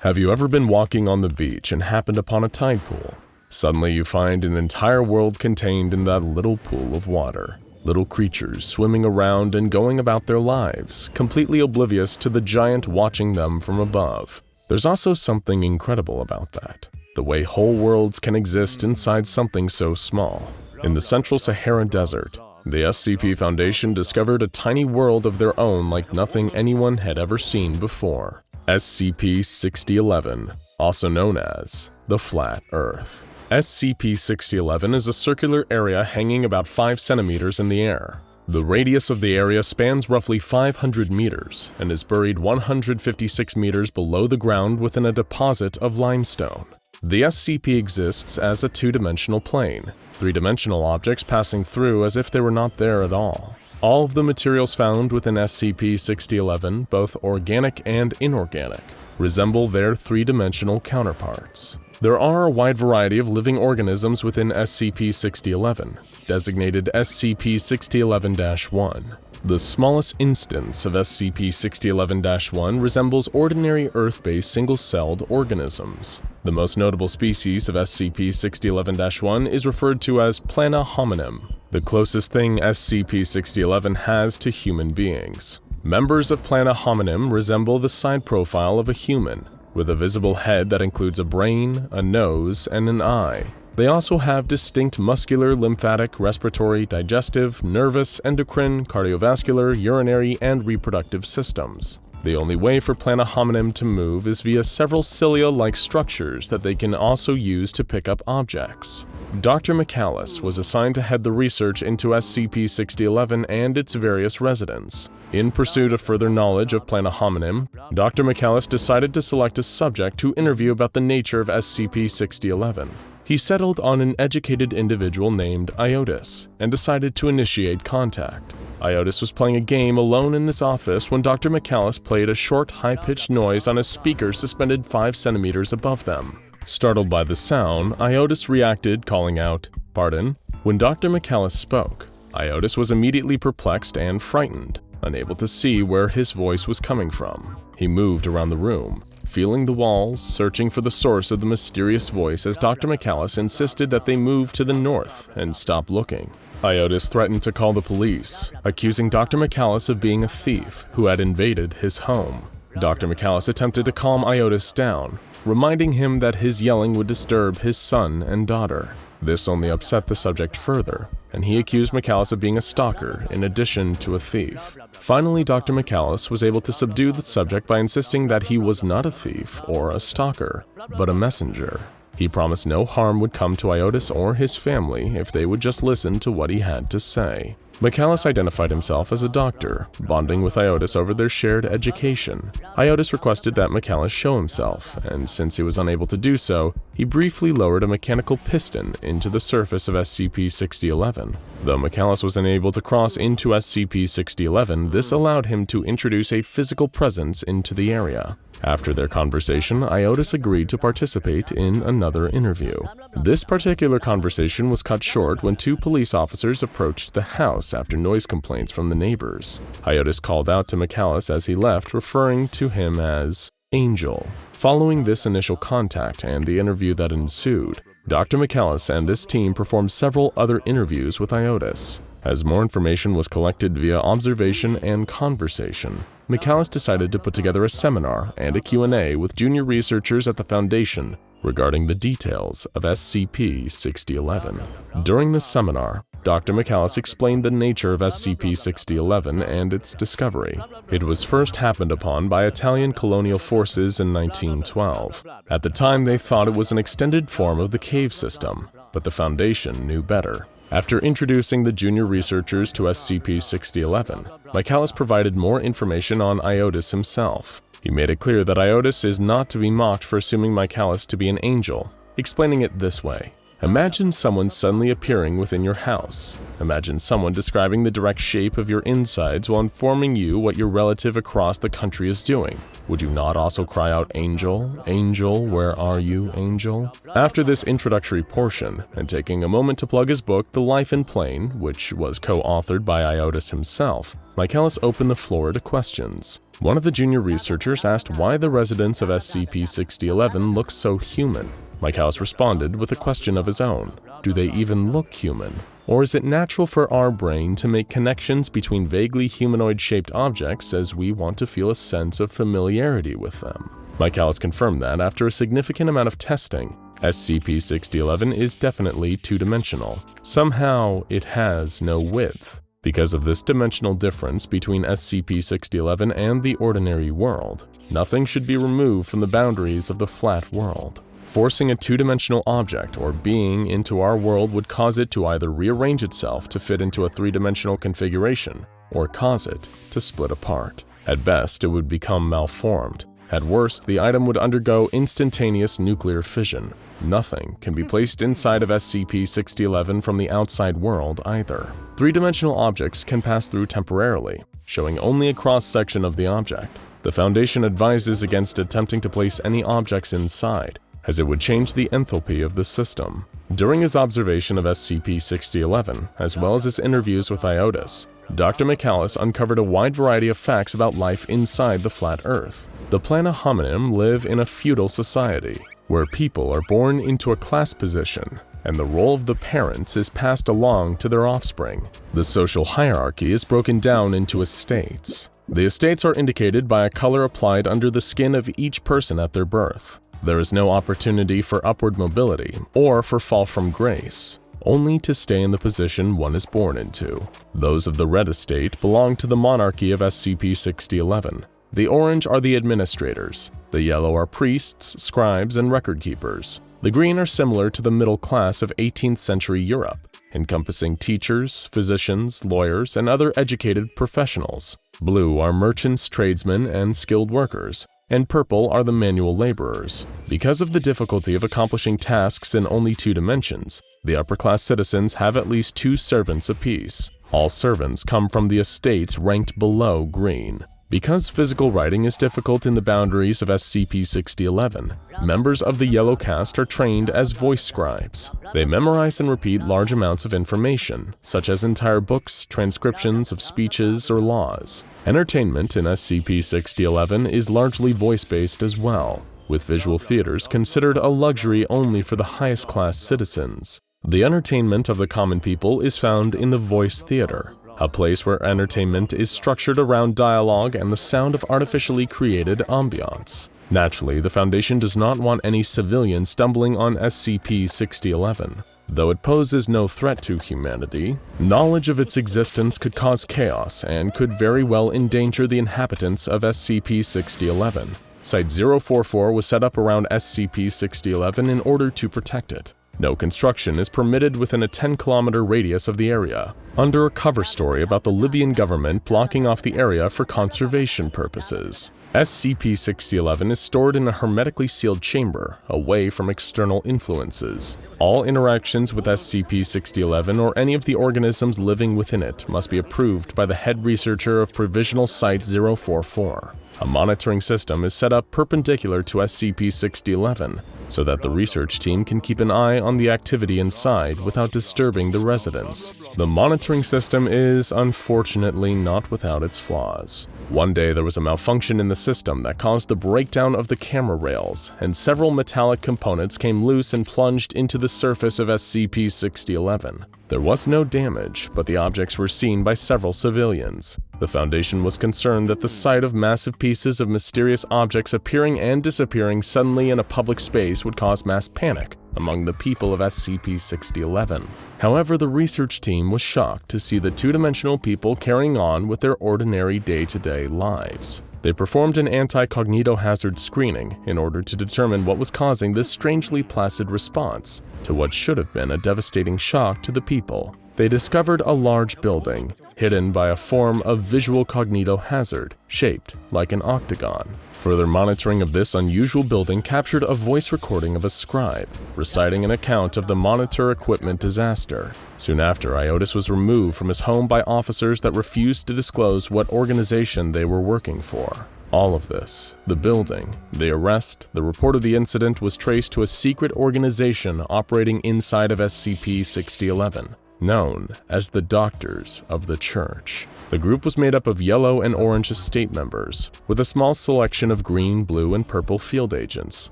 Have you ever been walking on the beach and happened upon a tide pool? Suddenly you find an entire world contained in that little pool of water. Little creatures swimming around and going about their lives, completely oblivious to the giant watching them from above. There's also something incredible about that. The way whole worlds can exist inside something so small. In the Central Sahara Desert, the SCP Foundation discovered a tiny world of their own like nothing anyone had ever seen before. SCP-6011, also known as the Flat Earth. SCP-6011 is a circular area hanging about 5 centimeters in the air. The radius of the area spans roughly 500 meters and is buried 156 meters below the ground within a deposit of limestone. The SCP exists as a two-dimensional plane, three-dimensional objects passing through as if they were not there at all. All of the materials found within SCP-6011, both organic and inorganic, resemble their three-dimensional counterparts. There are a wide variety of living organisms within SCP-6011, designated SCP-6011-1. The smallest instance of SCP-6011-1 resembles ordinary Earth-based single-celled organisms. The most notable species of SCP-6011-1 is referred to as Plana hominum, the closest thing SCP-6011 has to human beings. Members of Plana hominum resemble the side profile of a human, with a visible head that includes a brain, a nose, and an eye. They also have distinct muscular, lymphatic, respiratory, digestive, nervous, endocrine, cardiovascular, urinary, and reproductive systems. The only way for Plana hominum to move is via several cilia-like structures that they can also use to pick up objects. Dr. McAllis was assigned to head the research into SCP-6011 and its various residents. In pursuit of further knowledge of Plana hominum, Dr. McAllis decided to select a subject to interview about the nature of SCP-6011. He settled on an educated individual named Iotis and decided to initiate contact. Iotis was playing a game alone in his office when Dr. McAllis played a short, high-pitched noise on a speaker suspended 5 centimeters above them. Startled by the sound, Iotis reacted, calling out, "Pardon?" When Dr. McAllis spoke, Iotis was immediately perplexed and frightened, unable to see where his voice was coming from. He moved around the room, feeling the walls, searching for the source of the mysterious voice as Dr. McAllis insisted that they move to the north and stop looking. Iotis threatened to call the police, accusing Dr. McAllis of being a thief who had invaded his home. Dr. McAllis attempted to calm Iotis down, reminding him that his yelling would disturb his son and daughter. This only upset the subject further, and he accused McAllis of being a stalker in addition to a thief. Finally, Dr. McAllis was able to subdue the subject by insisting that he was not a thief or a stalker, but a messenger. He promised no harm would come to Iotis or his family if they would just listen to what he had to say. McAllis identified himself as a doctor, bonding with Iotis over their shared education. Iotis requested that McAllis show himself, and since he was unable to do so, he briefly lowered a mechanical piston into the surface of SCP-6011. Though McAllis was unable to cross into SCP-6011, this allowed him to introduce a physical presence into the area. After their conversation, Iotis agreed to participate in another interview. This particular conversation was cut short when 2 police officers approached the house after noise complaints from the neighbors. Iotis called out to McAllis as he left, referring to him as Angel. Following this initial contact and the interview that ensued, Dr. McAllis and his team performed several other interviews with Iotis. As more information was collected via observation and conversation, McAllis decided to put together a seminar and a Q&A with junior researchers at the Foundation regarding the details of SCP-6011. During the seminar, Dr. McAllis explained the nature of SCP-6011 and its discovery. It was first happened upon by Italian colonial forces in 1912. At the time, they thought it was an extended form of the cave system, but the Foundation knew better. After introducing the junior researchers to SCP-6011, McAllis provided more information on Iotis himself. He made it clear that Iotis is not to be mocked for assuming McAllis to be an angel, explaining it this way. Imagine someone suddenly appearing within your house. Imagine someone describing the direct shape of your insides while informing you what your relative across the country is doing. Would you not also cry out, "Angel, angel, where are you, angel?" After this introductory portion, and taking a moment to plug his book, The Life in Plane, which was co-authored by Iotis himself, Michaelis opened the floor to questions. One of the junior researchers asked why the residents of SCP-6011 looked so human. Michaelis responded with a question of his own. Do they even look human? Or is it natural for our brain to make connections between vaguely humanoid-shaped objects as we want to feel a sense of familiarity with them? Michaelis confirmed that after a significant amount of testing, SCP-6011 is definitely two-dimensional. Somehow, it has no width. Because of this dimensional difference between SCP-6011 and the ordinary world, nothing should be removed from the boundaries of the flat world. Forcing a two-dimensional object or being into our world would cause it to either rearrange itself to fit into a three-dimensional configuration, or cause it to split apart. At best, it would become malformed. At worst, the item would undergo instantaneous nuclear fission. Nothing can be placed inside of SCP-6011 from the outside world either. Three-dimensional objects can pass through temporarily, showing only a cross-section of the object. The Foundation advises against attempting to place any objects inside, as it would change the enthalpy of the system. During his observation of SCP-6011, as well as his interviews with Iotis, Dr. Michaelis uncovered a wide variety of facts about life inside the flat Earth. The Plana hominem live in a feudal society, where people are born into a class position, and the role of the parents is passed along to their offspring. The social hierarchy is broken down into estates. The estates are indicated by a color applied under the skin of each person at their birth. There is no opportunity for upward mobility or for fall from grace, only to stay in the position one is born into. Those of the red estate belong to the monarchy of SCP-6011. The orange are the administrators. The yellow are priests, scribes, and record keepers. The green are similar to the middle class of 18th century Europe, encompassing teachers, physicians, lawyers, and other educated professionals. Blue are merchants, tradesmen, and skilled workers, and purple are the manual laborers. Because of the difficulty of accomplishing tasks in only two dimensions, the upper-class citizens have at least two servants apiece. All servants come from the estates ranked below green. Because physical writing is difficult in the boundaries of SCP-6011, members of the yellow caste are trained as voice scribes. They memorize and repeat large amounts of information, such as entire books, transcriptions of speeches, or laws. Entertainment in SCP-6011 is largely voice-based as well, with visual theaters considered a luxury only for the highest-class citizens. The entertainment of the common people is found in the voice theater, a place where entertainment is structured around dialogue and the sound of artificially created ambiance. Naturally, the Foundation does not want any civilians stumbling on SCP-6011. Though it poses no threat to humanity, knowledge of its existence could cause chaos and could very well endanger the inhabitants of SCP-6011. Site-044 was set up around SCP-6011 in order to protect it. No construction is permitted within a 10-kilometer radius of the area, under a cover story about the Libyan government blocking off the area for conservation purposes. SCP-6011 is stored in a hermetically sealed chamber, away from external influences. All interactions with SCP-6011 or any of the organisms living within it must be approved by the head researcher of Provisional Site-044. A monitoring system is set up perpendicular to SCP-6011, so that the research team can keep an eye on the activity inside without disturbing the residents. The monitoring system is, unfortunately, not without its flaws. One day there was a malfunction in the system that caused the breakdown of the camera rails, and several metallic components came loose and plunged into the surface of SCP-6011. There was no damage, but the objects were seen by several civilians. The Foundation was concerned that the sight of massive pieces of mysterious objects appearing and disappearing suddenly in a public space would cause mass panic among the people of SCP-6011. However, the research team was shocked to see the two-dimensional people carrying on with their ordinary day-to-day lives. They performed an anti-cognitohazard screening in order to determine what was causing this strangely placid response to what should have been a devastating shock to the people. they discovered a large building, hidden by a form of visual cognitohazard, shaped like an octagon. Further monitoring of this unusual building captured a voice recording of a scribe, reciting an account of the monitor equipment disaster. Soon after, Iotis was removed from his home by officers that refused to disclose what organization they were working for. All of this, the building, the arrest, the report of the incident was traced to a secret organization operating inside of SCP-6011. Known as the Doctors of the Church. The group was made up of yellow and orange estate members, with a small selection of green, blue, and purple field agents.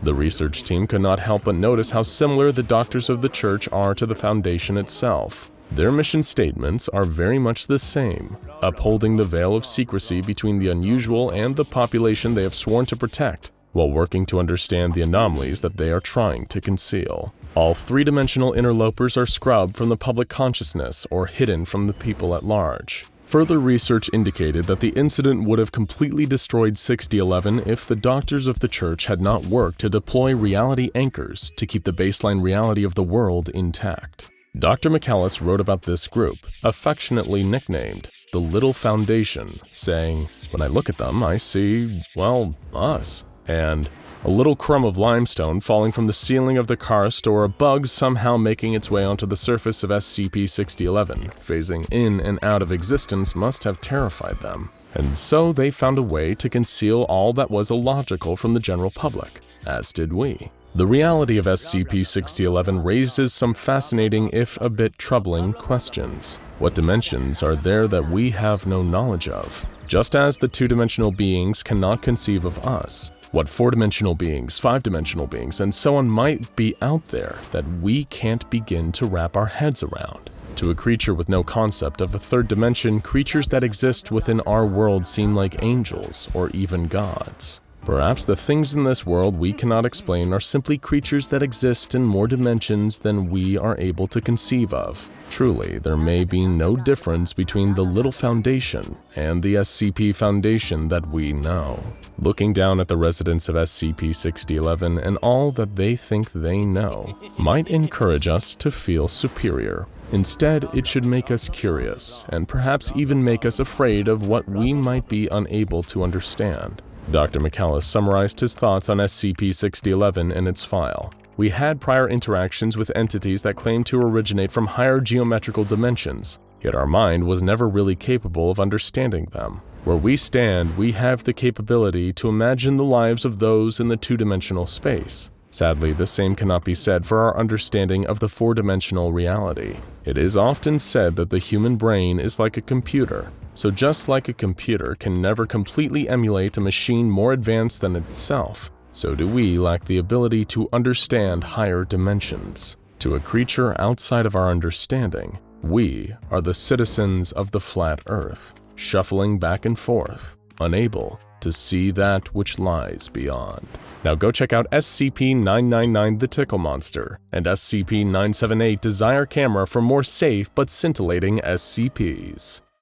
The research team could not help but notice how similar the Doctors of the Church are to the Foundation itself. Their mission statements are very much the same, upholding the veil of secrecy between the unusual and the population they have sworn to protect, while working to understand the anomalies that they are trying to conceal. All three-dimensional interlopers are scrubbed from the public consciousness or hidden from the people at large. Further research indicated that the incident would have completely destroyed 6011 if the Doctors of the Church had not worked to deploy reality anchors to keep the baseline reality of the world intact. Dr. McCallus wrote about this group, affectionately nicknamed the Little Foundation, saying, "When I look at them, I see, well, us." And a little crumb of limestone falling from the ceiling of the karst or a bug somehow making its way onto the surface of SCP-6011, phasing in and out of existence must have terrified them. And so they found a way to conceal all that was illogical from the general public, as did we. The reality of SCP-6011 raises some fascinating, if a bit troubling, questions. What dimensions are there that we have no knowledge of? Just as the two-dimensional beings cannot conceive of us, what four-dimensional beings, five-dimensional beings, and so on might be out there that we can't begin to wrap our heads around? To a creature with no concept of a third dimension, creatures that exist within our world seem like angels or even gods. Perhaps the things in this world we cannot explain are simply creatures that exist in more dimensions than we are able to conceive of. Truly, there may be no difference between the Little Foundation and the SCP Foundation that we know. Looking down at the residents of SCP-6011 and all that they think they know might encourage us to feel superior. Instead, it should make us curious, and perhaps even make us afraid of what we might be unable to understand. Dr. McCallus summarized his thoughts on SCP-6011 in its file. We had prior interactions with entities that claimed to originate from higher geometrical dimensions, yet our mind was never really capable of understanding them. Where we stand, we have the capability to imagine the lives of those in the two-dimensional space. Sadly, the same cannot be said for our understanding of the four-dimensional reality. It is often said that the human brain is like a computer. So just like a computer can never completely emulate a machine more advanced than itself, so do we lack the ability to understand higher dimensions. To a creature outside of our understanding, we are the citizens of the flat Earth, shuffling back and forth, unable to see that which lies beyond. Now go check out SCP-999 The Tickle Monster and SCP-978 Desire Camera for more safe but scintillating SCPs.